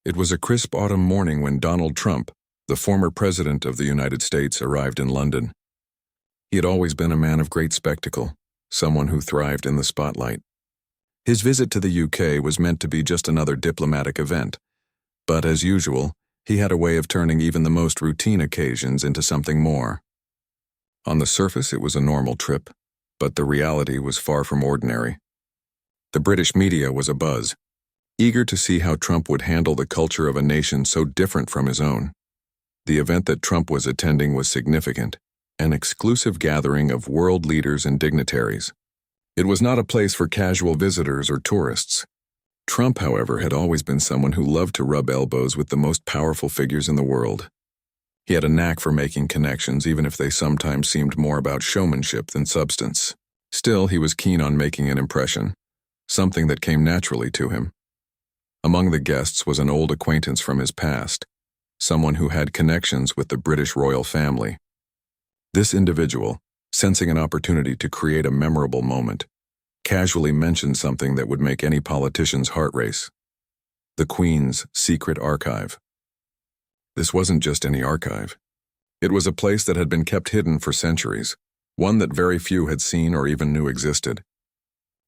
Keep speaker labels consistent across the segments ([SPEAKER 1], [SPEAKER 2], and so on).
[SPEAKER 1] It was a crisp autumn morning when Donald Trump, the former president of the United States, arrived in London. He had always been a man of great spectacle, someone who thrived in the spotlight. His visit to the UK was meant to be just another diplomatic event, but as usual, he had a way of turning even the most routine occasions into something more. On the surface, it was a normal trip, but the reality was far from ordinary. The British media was abuzz, eager to see how Trump would handle the culture of a nation so different from his own. The event that Trump was attending was significant, an exclusive gathering of world leaders and dignitaries. It was not a place for casual visitors or tourists. Trump, however, had always been someone who loved to rub elbows with the most powerful figures in the world. He had a knack for making connections, even if they sometimes seemed more about showmanship than substance. Still, he was keen on making an impression, something that came naturally to him. Among the guests was an old acquaintance from his past, someone who had connections with the British royal family. This individual, sensing an opportunity to create a memorable moment, casually mentioned something that would make any politician's heart race: the Queen's secret archive. This wasn't just any archive. It was a place that had been kept hidden for centuries, one that very few had seen or even knew existed.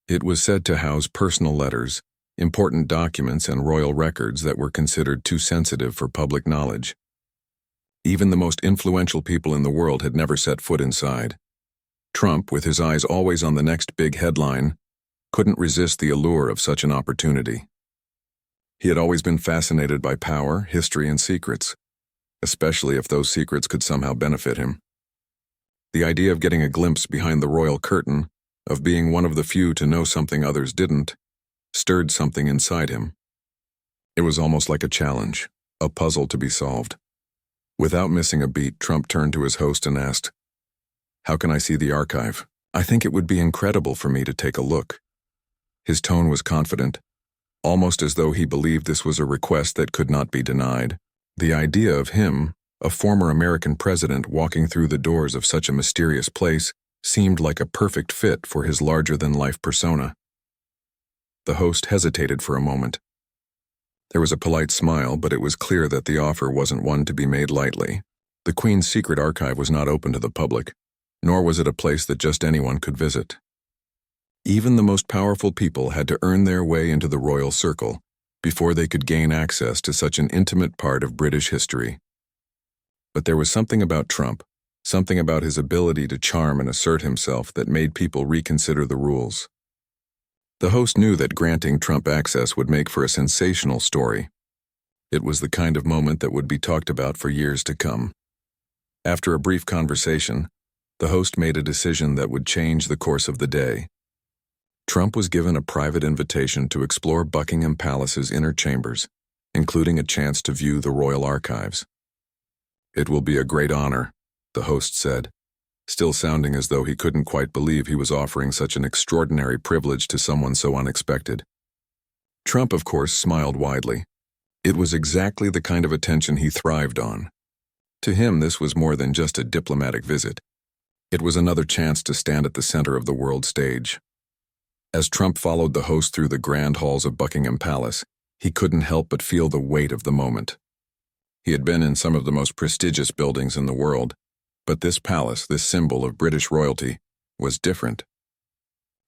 [SPEAKER 1] It was said to house personal letters, important documents, and royal records that were considered too sensitive for public knowledge. Even the most influential people in the world had never set foot inside. Trump, with his eyes always on the next big headline, couldn't resist the allure of such an opportunity. He had always been fascinated by power, history, and secrets, especially if those secrets could somehow benefit him. The idea of getting a glimpse behind the royal curtain, of being one of the few to know something others didn't, stirred something inside him. It was almost like a challenge, a puzzle to be solved. Without missing a beat, Trump turned to his host and asked, "How can I see the archive? I think it would be incredible for me to take a look." His tone was confident, almost as though he believed this was a request that could not be denied. The idea of him, a former American president, walking through the doors of such a mysterious place seemed like a perfect fit for his larger-than-life persona. The host hesitated for a moment. There was a polite smile, but it was clear that the offer wasn't one to be made lightly. The Queen's secret archive was not open to the public, nor was it a place that just anyone could visit. Even the most powerful people had to earn their way into the royal circle before they could gain access to such an intimate part of British history. But there was something about Trump, something about his ability to charm and assert himself, that made people reconsider the rules. The host knew that granting Trump access would make for a sensational story. It was the kind of moment that would be talked about for years to come. After a brief conversation, the host made a decision that would change the course of the day. Trump was given a private invitation to explore Buckingham Palace's inner chambers, including a chance to view the royal archives. "It will be a great honor," the host said, still sounding as though he couldn't quite believe he was offering such an extraordinary privilege to someone so unexpected. Trump, of course, smiled widely. It was exactly the kind of attention he thrived on. To him, this was more than just a diplomatic visit. It was another chance to stand at the center of the world stage. As Trump followed the host through the grand halls of Buckingham Palace, he couldn't help but feel the weight of the moment. He had been in some of the most prestigious buildings in the world, but this palace, this symbol of British royalty, was different.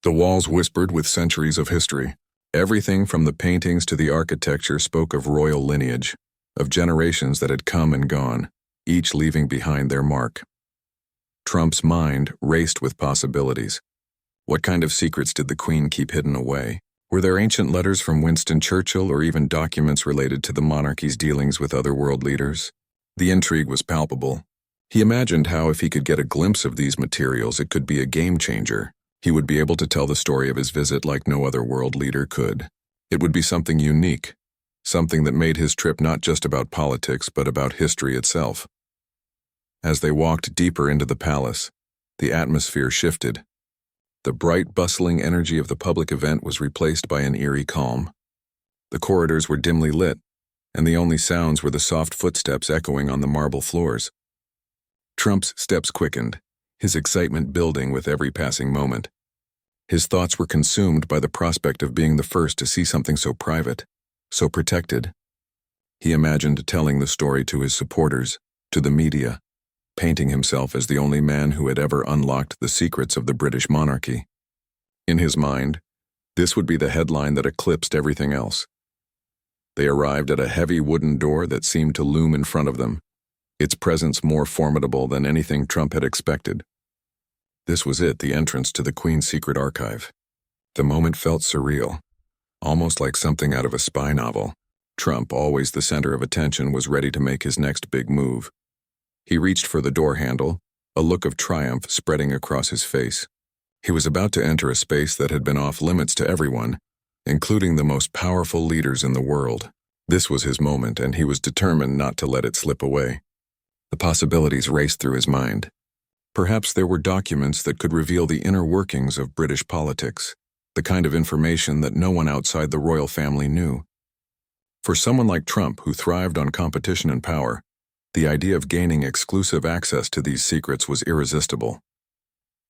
[SPEAKER 1] The walls whispered with centuries of history. Everything from the paintings to the architecture spoke of royal lineage, of generations that had come and gone, each leaving behind their mark. Trump's mind raced with possibilities. What kind of secrets did the Queen keep hidden away? Were there ancient letters from Winston Churchill, or even documents related to the monarchy's dealings with other world leaders? The intrigue was palpable. He imagined how, if he could get a glimpse of these materials, it could be a game changer. He would be able to tell the story of his visit like no other world leader could. It would be something unique, something that made his trip not just about politics, but about history itself. As they walked deeper into the palace, the atmosphere shifted. The bright, bustling energy of the public event was replaced by an eerie calm. The corridors were dimly lit, and the only sounds were the soft footsteps echoing on the marble floors. Trump's steps quickened, his excitement building with every passing moment. His thoughts were consumed by the prospect of being the first to see something so private, so protected. He imagined telling the story to his supporters, to the media, painting himself as the only man who had ever unlocked the secrets of the British monarchy. In his mind, this would be the headline that eclipsed everything else. They arrived at a heavy wooden door that seemed to loom in front of them, its presence more formidable than anything Trump had expected. This was it, the entrance to the Queen's secret archive. The moment felt surreal, almost like something out of a spy novel. Trump, always the center of attention, was ready to make his next big move. He reached for the door handle, a look of triumph spreading across his face. He was about to enter a space that had been off limits to everyone, including the most powerful leaders in the world. This was his moment, and he was determined not to let it slip away. The possibilities raced through his mind. Perhaps there were documents that could reveal the inner workings of British politics, the kind of information that no one outside the royal family knew. For someone like Trump, who thrived on competition and power, the idea of gaining exclusive access to these secrets was irresistible.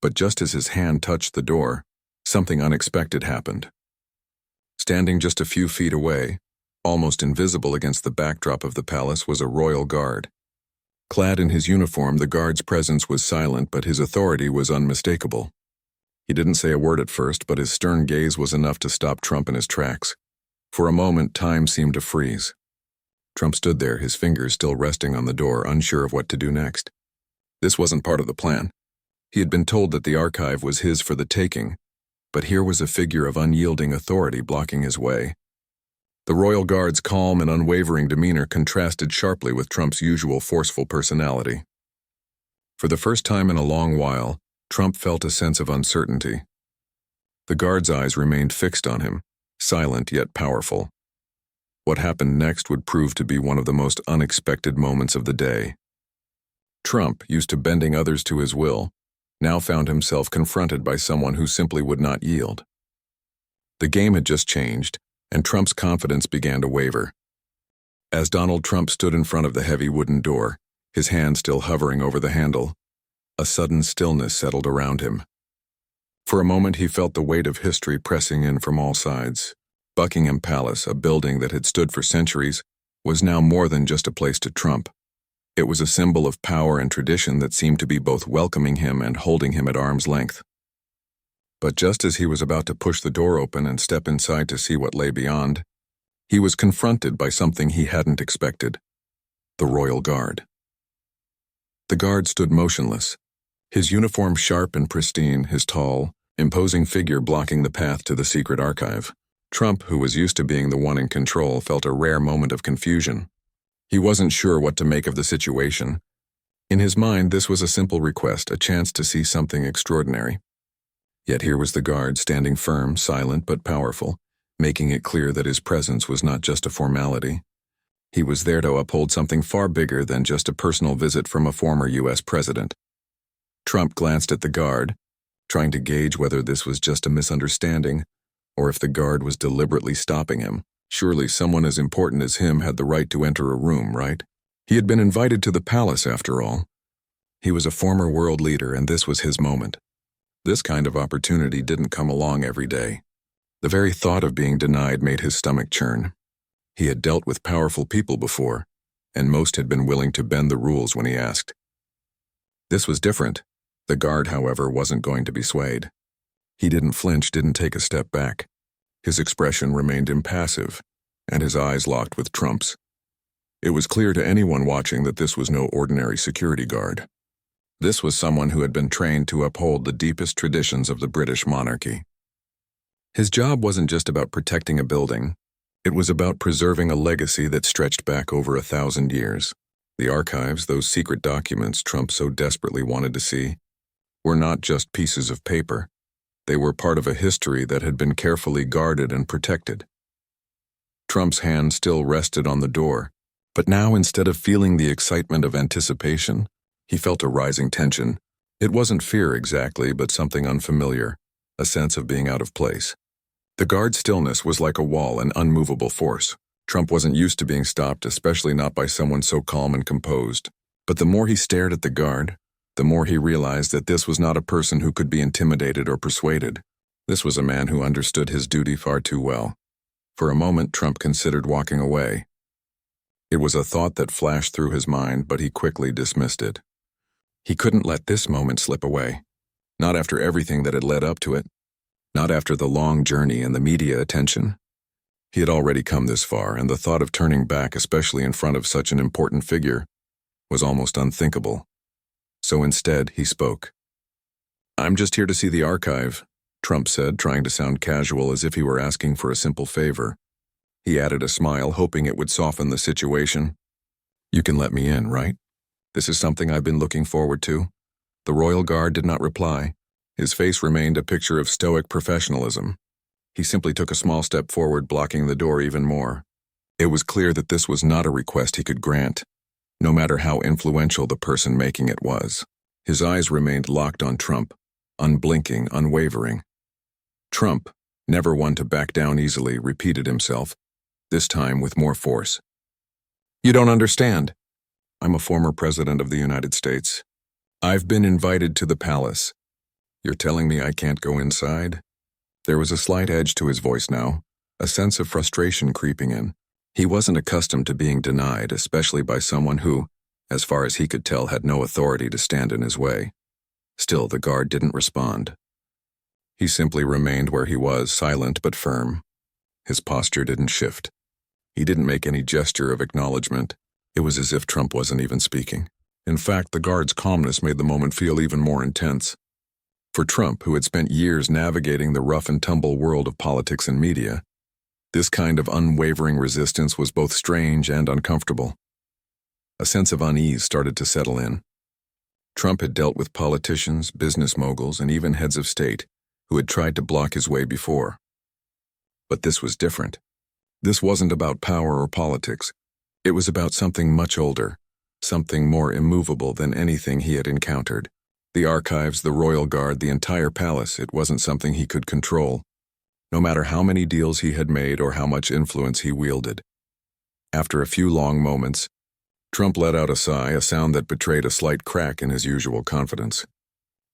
[SPEAKER 1] But just as his hand touched the door, something unexpected happened. Standing just a few feet away, almost invisible against the backdrop of the palace, was a royal guard. Clad in his uniform, the guard's presence was silent, but his authority was unmistakable. He didn't say a word at first, but his stern gaze was enough to stop Trump in his tracks. For a moment, time seemed to freeze. Trump stood there, his fingers still resting on the door, unsure of what to do next. This wasn't part of the plan. He had been told that the archive was his for the taking, but here was a figure of unyielding authority blocking his way. The royal guard's calm and unwavering demeanor contrasted sharply with Trump's usual forceful personality. For the first time in a long while, Trump felt a sense of uncertainty. The guard's eyes remained fixed on him, silent yet powerful. What happened next would prove to be one of the most unexpected moments of the day. Trump, used to bending others to his will, now found himself confronted by someone who simply would not yield. The game had just changed, and Trump's confidence began to waver. As Donald Trump stood in front of the heavy wooden door, his hand still hovering over the handle, a sudden stillness settled around him. For a moment he felt the weight of history pressing in from all sides. Buckingham Palace, a building that had stood for centuries, was now more than just a place to Trump. It was a symbol of power and tradition that seemed to be both welcoming him and holding him at arm's length. But just as he was about to push the door open and step inside to see what lay beyond, he was confronted by something he hadn't expected: the royal guard. The guard stood motionless, his uniform sharp and pristine, his tall, imposing figure blocking the path to the secret archive. Trump, who was used to being the one in control, felt a rare moment of confusion. He wasn't sure what to make of the situation. In his mind, this was a simple request, a chance to see something extraordinary. Yet here was the guard, standing firm, silent but powerful, making it clear that his presence was not just a formality. He was there to uphold something far bigger than just a personal visit from a former U.S. president. Trump glanced at the guard, trying to gauge whether this was just a misunderstanding, or if the guard was deliberately stopping him. Surely someone as important as him had the right to enter a room, right? He had been invited to the palace, after all. He was a former world leader, and this was his moment. This kind of opportunity didn't come along every day. The very thought of being denied made his stomach churn. He had dealt with powerful people before, and most had been willing to bend the rules when he asked. This was different. The guard, however, wasn't going to be swayed. He didn't flinch, didn't take a step back. His expression remained impassive, and his eyes locked with Trump's. It was clear to anyone watching that this was no ordinary security guard. This was someone who had been trained to uphold the deepest traditions of the British monarchy. His job wasn't just about protecting a building. It was about preserving a legacy that stretched back over 1,000 years. The archives, those secret documents Trump so desperately wanted to see, were not just pieces of paper. They were part of a history that had been carefully guarded and protected. Trump's hand still rested on the door, but now, instead of feeling the excitement of anticipation, he felt a rising tension. It wasn't fear exactly, but something unfamiliar, a sense of being out of place. The guard's stillness was like a wall, an unmovable force. Trump wasn't used to being stopped, especially not by someone so calm and composed. But the more he stared at the guard, the more he realized that this was not a person who could be intimidated or persuaded. This was a man who understood his duty far too well. For a moment, Trump considered walking away. It was a thought that flashed through his mind, but he quickly dismissed it. He couldn't let this moment slip away. Not after everything that had led up to it. Not after the long journey and the media attention. He had already come this far, and the thought of turning back, especially in front of such an important figure, was almost unthinkable. So instead, he spoke. "I'm just here to see the archive," Trump said, trying to sound casual as if he were asking for a simple favor. He added a smile, hoping it would soften the situation. "You can let me in, right? This is something I've been looking forward to." The royal guard did not reply. His face remained a picture of stoic professionalism. He simply took a small step forward, blocking the door even more. It was clear that this was not a request he could grant, no matter how influential the person making it was. His eyes remained locked on Trump, unblinking, unwavering. Trump, never one to back down easily, repeated himself, this time with more force. "You don't understand. I'm a former president of the United States. I've been invited to the palace. You're telling me I can't go inside?" There was a slight edge to his voice now, a sense of frustration creeping in. He wasn't accustomed to being denied, especially by someone who, as far as he could tell, had no authority to stand in his way. Still, the guard didn't respond. He simply remained where he was, silent but firm. His posture didn't shift. He didn't make any gesture of acknowledgement. It was as if Trump wasn't even speaking. In fact, the guard's calmness made the moment feel even more intense. For Trump, who had spent years navigating the rough-and-tumble world of politics and media, this kind of unwavering resistance was both strange and uncomfortable. A sense of unease started to settle in. Trump had dealt with politicians, business moguls, and even heads of state who had tried to block his way before. But this was different. This wasn't about power or politics. It was about something much older, something more immovable than anything he had encountered. The archives, the royal guard, the entire palace, it wasn't something he could control, no matter how many deals he had made or how much influence he wielded. After a few long moments, Trump let out a sigh, a sound that betrayed a slight crack in his usual confidence.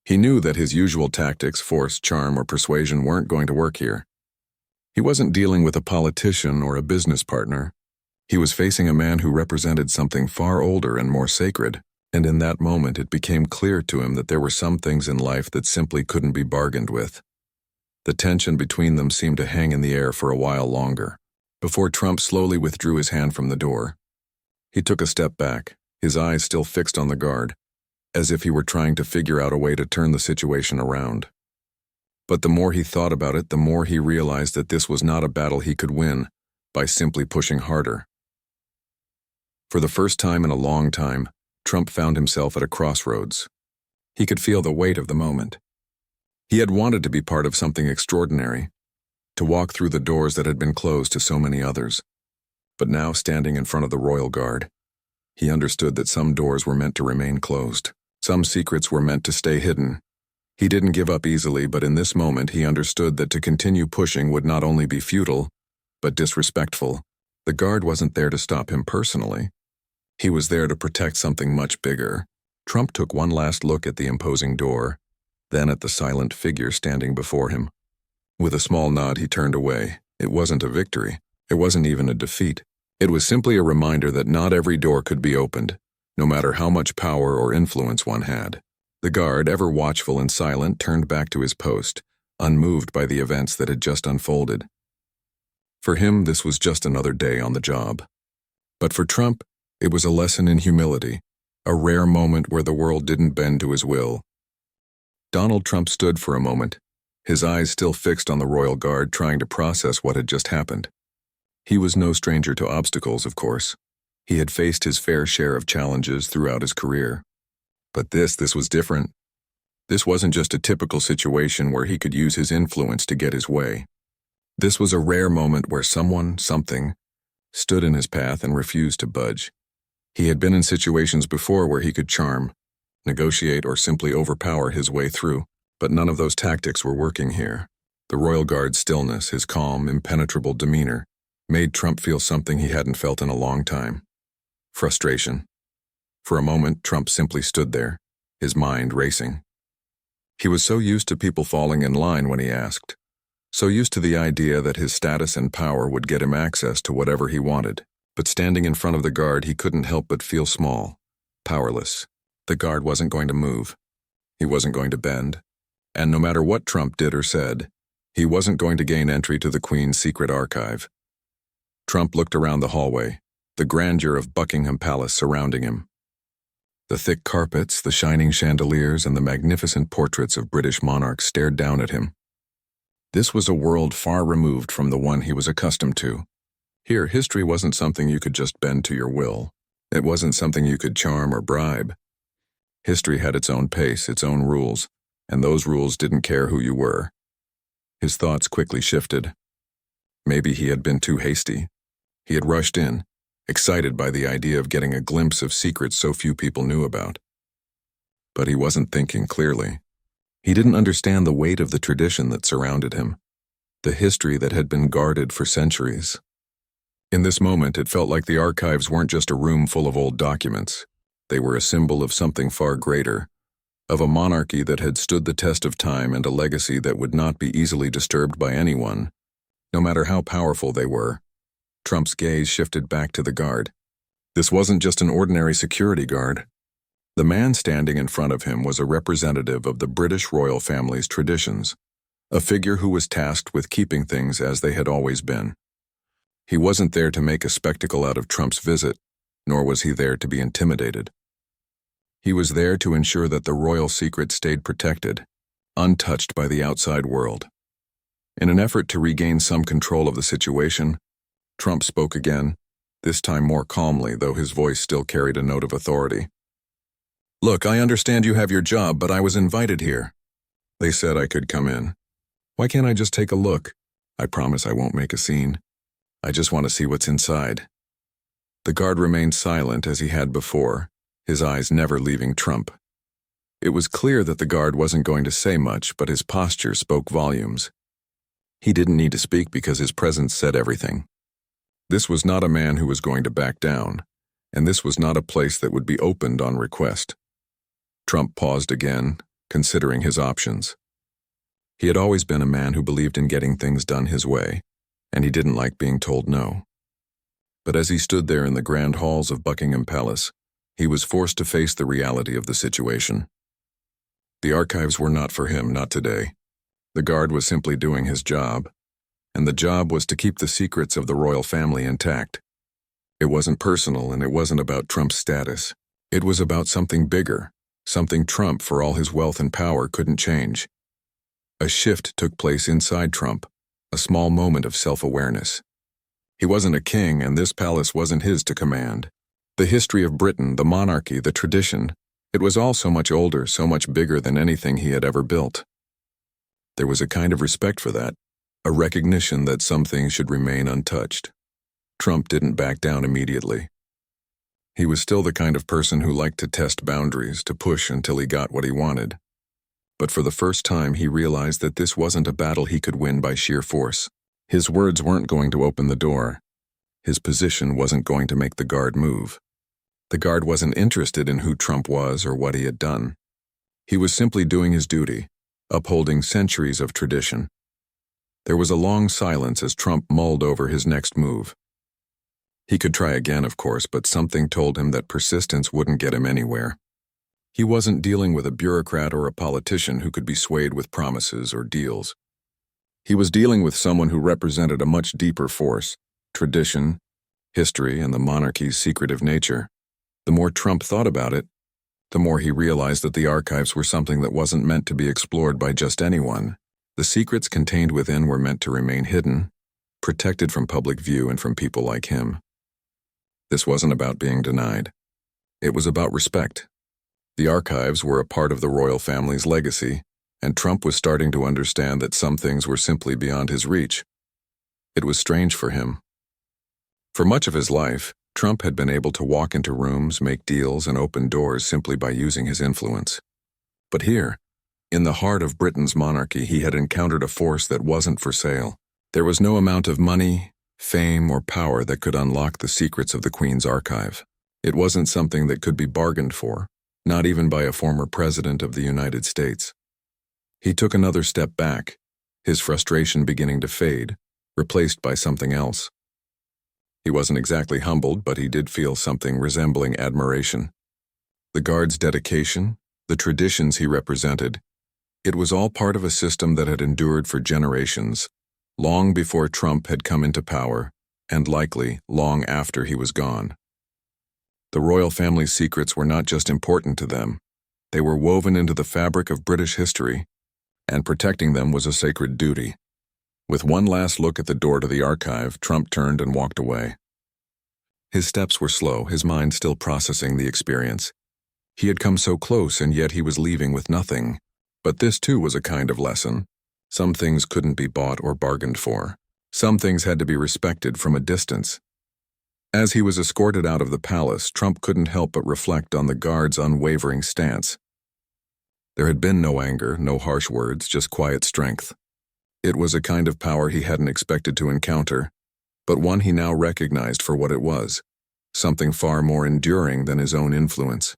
[SPEAKER 1] He knew that his usual tactics, force, charm, or persuasion weren't going to work here. He wasn't dealing with a politician or a business partner. He was facing a man who represented something far older and more sacred. And in that moment it became clear to him that there were some things in life that simply couldn't be bargained with. The tension between them seemed to hang in the air for a while longer, before Trump slowly withdrew his hand from the door. He took a step back, his eyes still fixed on the guard, as if he were trying to figure out a way to turn the situation around. But the more he thought about it, the more he realized that this was not a battle he could win by simply pushing harder. For the first time in a long time, Trump found himself at a crossroads. He could feel the weight of the moment. He had wanted to be part of something extraordinary, to walk through the doors that had been closed to so many others. But now, standing in front of the royal guard, he understood that some doors were meant to remain closed. Some secrets were meant to stay hidden. He didn't give up easily, but in this moment he understood that to continue pushing would not only be futile, but disrespectful. The guard wasn't there to stop him personally. He was there to protect something much bigger. Trump took one last look at the imposing door, then at the silent figure standing before him. With a small nod, he turned away. It wasn't a victory. It wasn't even a defeat. It was simply a reminder that not every door could be opened, no matter how much power or influence one had. The guard, ever watchful and silent, turned back to his post, unmoved by the events that had just unfolded. For him, this was just another day on the job. But for Trump, it was a lesson in humility, a rare moment where the world didn't bend to his will. Donald Trump stood for a moment, his eyes still fixed on the royal guard, trying to process what had just happened. He was no stranger to obstacles, of course. He had faced his fair share of challenges throughout his career. But this was different. This wasn't just a typical situation where he could use his influence to get his way. This was a rare moment where someone, something, stood in his path and refused to budge. He had been in situations before where he could charm, negotiate, or simply overpower his way through, but none of those tactics were working here. The royal guard's stillness, his calm, impenetrable demeanor, made Trump feel something he hadn't felt in a long time. Frustration. For a moment, Trump simply stood there, his mind racing. He was so used to people falling in line when he asked, so used to the idea that his status and power would get him access to whatever he wanted. But standing in front of the guard, he couldn't help but feel small, powerless. The guard wasn't going to move. He wasn't going to bend. And no matter what Trump did or said, he wasn't going to gain entry to the Queen's secret archive. Trump looked around the hallway, the grandeur of Buckingham Palace surrounding him. The thick carpets, the shining chandeliers, and the magnificent portraits of British monarchs stared down at him. This was a world far removed from the one he was accustomed to. Here, history wasn't something you could just bend to your will. It wasn't something you could charm or bribe. History had its own pace, its own rules, and those rules didn't care who you were. His thoughts quickly shifted. Maybe he had been too hasty. He had rushed in, excited by the idea of getting a glimpse of secrets so few people knew about. But he wasn't thinking clearly. He didn't understand the weight of the tradition that surrounded him, the history that had been guarded for centuries. In this moment, it felt like the archives weren't just a room full of old documents. They were a symbol of something far greater, of a monarchy that had stood the test of time and a legacy that would not be easily disturbed by anyone, no matter how powerful they were. Trump's gaze shifted back to the guard. This wasn't just an ordinary security guard. The man standing in front of him was a representative of the British royal family's traditions, a figure who was tasked with keeping things as they had always been. He wasn't there to make a spectacle out of Trump's visit, nor was he there to be intimidated. He was there to ensure that the royal secret stayed protected, untouched by the outside world. In an effort to regain some control of the situation, Trump spoke again, this time more calmly, though his voice still carried a note of authority. "Look, I understand you have your job, but I was invited here. They said I could come in. Why can't I just take a look? I promise I won't make a scene. I just want to see what's inside." The guard remained silent as he had before, his eyes never leaving Trump. It was clear that the guard wasn't going to say much, but his posture spoke volumes. He didn't need to speak because his presence said everything. This was not a man who was going to back down, and this was not a place that would be opened on request. Trump paused again, considering his options. He had always been a man who believed in getting things done his way, and he didn't like being told no. But as he stood there in the grand halls of Buckingham Palace, he was forced to face the reality of the situation. The archives were not for him, not today. The guard was simply doing his job, and the job was to keep the secrets of the royal family intact. It wasn't personal, and it wasn't about Trump's status. It was about something bigger, something Trump, for all his wealth and power, couldn't change. A shift took place inside Trump, a small moment of self-awareness. He wasn't a king, and this palace wasn't his to command. The history of Britain, the monarchy, the tradition, it was all so much older, so much bigger than anything he had ever built. There was a kind of respect for that, a recognition that some things should remain untouched. Trump didn't back down immediately. He was still the kind of person who liked to test boundaries, to push until he got what he wanted. But for the first time, he realized that this wasn't a battle he could win by sheer force. His words weren't going to open the door. His position wasn't going to make the guard move. The guard wasn't interested in who Trump was or what he had done. He was simply doing his duty, upholding centuries of tradition. There was a long silence as Trump mulled over his next move. He could try again, of course, but something told him that persistence wouldn't get him anywhere. He wasn't dealing with a bureaucrat or a politician who could be swayed with promises or deals. He was dealing with someone who represented a much deeper force, tradition, history, and the monarchy's secretive nature. The more Trump thought about it, the more he realized that the archives were something that wasn't meant to be explored by just anyone. The secrets contained within were meant to remain hidden, protected from public view and from people like him. This wasn't about being denied. It was about respect. The archives were a part of the royal family's legacy, and Trump was starting to understand that some things were simply beyond his reach. It was strange for him. For much of his life, Trump had been able to walk into rooms, make deals, and open doors simply by using his influence. But here, in the heart of Britain's monarchy, he had encountered a force that wasn't for sale. There was no amount of money, fame, or power that could unlock the secrets of the Queen's archive. It wasn't something that could be bargained for, not even by a former president of the United States. He took another step back, his frustration beginning to fade, replaced by something else. He wasn't exactly humbled, but he did feel something resembling admiration. The guard's dedication, the traditions he represented, it was all part of a system that had endured for generations, long before Trump had come into power, and likely long after he was gone. The royal family's secrets were not just important to them, they were woven into the fabric of British history, and protecting them was a sacred duty. With one last look at the door to the archive, Trump turned and walked away. His steps were slow, his mind still processing the experience. He had come so close, and yet he was leaving with nothing. But this too was a kind of lesson. Some things couldn't be bought or bargained for. Some things had to be respected from a distance. As he was escorted out of the palace, Trump couldn't help but reflect on the guard's unwavering stance. There had been no anger, no harsh words, just quiet strength. It was a kind of power he hadn't expected to encounter, but one he now recognized for what it was, something far more enduring than his own influence.